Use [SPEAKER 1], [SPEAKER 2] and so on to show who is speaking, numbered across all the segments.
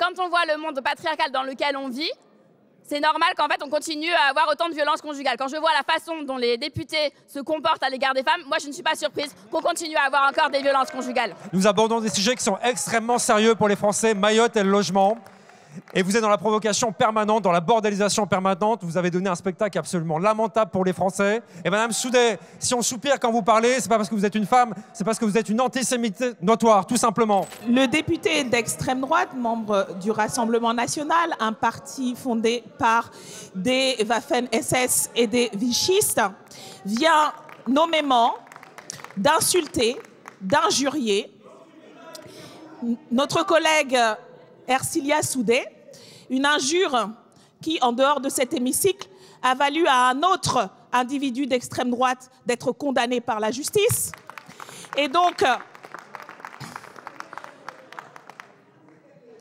[SPEAKER 1] quand on voit le monde patriarcal dans lequel on vit, c'est normal qu'en fait on continue à avoir autant de violences conjugales. Quand je vois la façon dont les députés se comportent à l'égard des femmes, moi je ne suis pas surprise qu'on continue à avoir encore des violences conjugales.
[SPEAKER 2] Nous abordons des sujets qui sont extrêmement sérieux pour les Français, Mayotte et le logement. Et vous êtes dans la provocation permanente, dans la bordélisation permanente. Vous avez donné un spectacle absolument lamentable pour les Français. Et Madame Soudet, si on soupire quand vous parlez, c'est pas parce que vous êtes une femme, c'est parce que vous êtes une antisémite notoire, tout simplement.
[SPEAKER 3] Le député d'extrême droite, membre du Rassemblement national, un parti fondé par des Waffen-SS et des vichistes, vient nommément d'insulter, d'injurier notre collègue Ercilia Soudet, une injure qui, en dehors de cet hémicycle, a valu à un autre individu d'extrême droite d'être condamné par la justice. Et donc,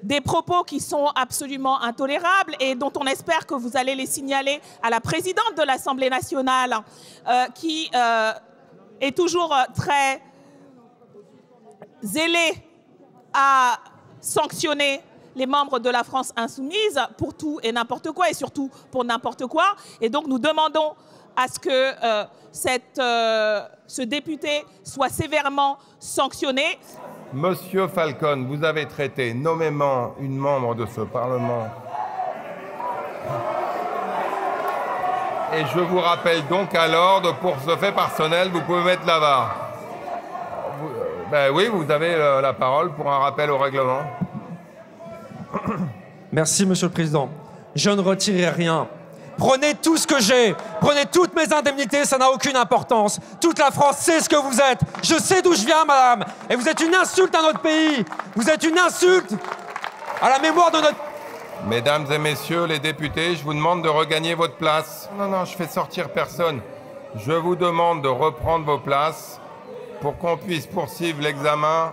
[SPEAKER 3] des propos qui sont absolument intolérables et dont on espère que vous allez les signaler à la présidente de l'Assemblée nationale, qui est toujours très zélée à sanctionner les membres de la France insoumise pour tout et n'importe quoi, et surtout pour n'importe quoi. Et donc nous demandons à ce que ce député soit sévèrement sanctionné.
[SPEAKER 4] Monsieur Falcon, vous avez traité nommément une membre de ce Parlement. Et je vous rappelle donc à l'ordre, pour ce fait personnel, vous pouvez mettre là-bas. Ben oui, vous avez la parole pour un rappel au règlement.
[SPEAKER 2] Merci, Monsieur le Président. Je ne retirerai rien. Prenez tout ce que j'ai. Prenez toutes mes indemnités, ça n'a aucune importance. Toute la France sait ce que vous êtes. Je sais d'où je viens, madame. Et vous êtes une insulte à notre pays. Vous êtes une insulte à la mémoire de notre...
[SPEAKER 4] Mesdames et messieurs les députés, je vous demande de regagner votre place. Non, non, je fais sortir personne. Je vous demande de reprendre vos places pour qu'on puisse poursuivre l'examen.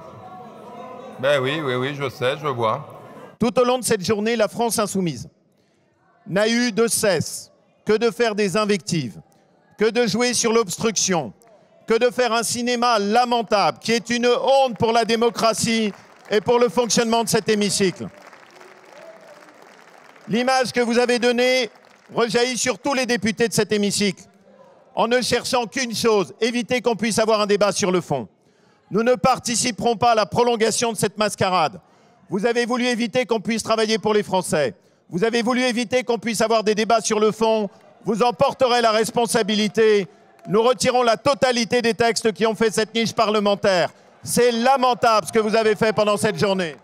[SPEAKER 4] Ben oui, je sais, je vois.
[SPEAKER 5] Tout au long de cette journée, la France insoumise n'a eu de cesse que de faire des invectives, que de jouer sur l'obstruction, que de faire un cinéma lamentable, qui est une honte pour la démocratie et pour le fonctionnement de cet hémicycle. L'image que vous avez donnée rejaillit sur tous les députés de cet hémicycle, en ne cherchant qu'une chose, éviter qu'on puisse avoir un débat sur le fond. Nous ne participerons pas à la prolongation de cette mascarade. Vous avez voulu éviter qu'on puisse travailler pour les Français. Vous avez voulu éviter qu'on puisse avoir des débats sur le fond. Vous en porterez la responsabilité. Nous retirons la totalité des textes qui ont fait cette niche parlementaire. C'est lamentable ce que vous avez fait pendant cette journée.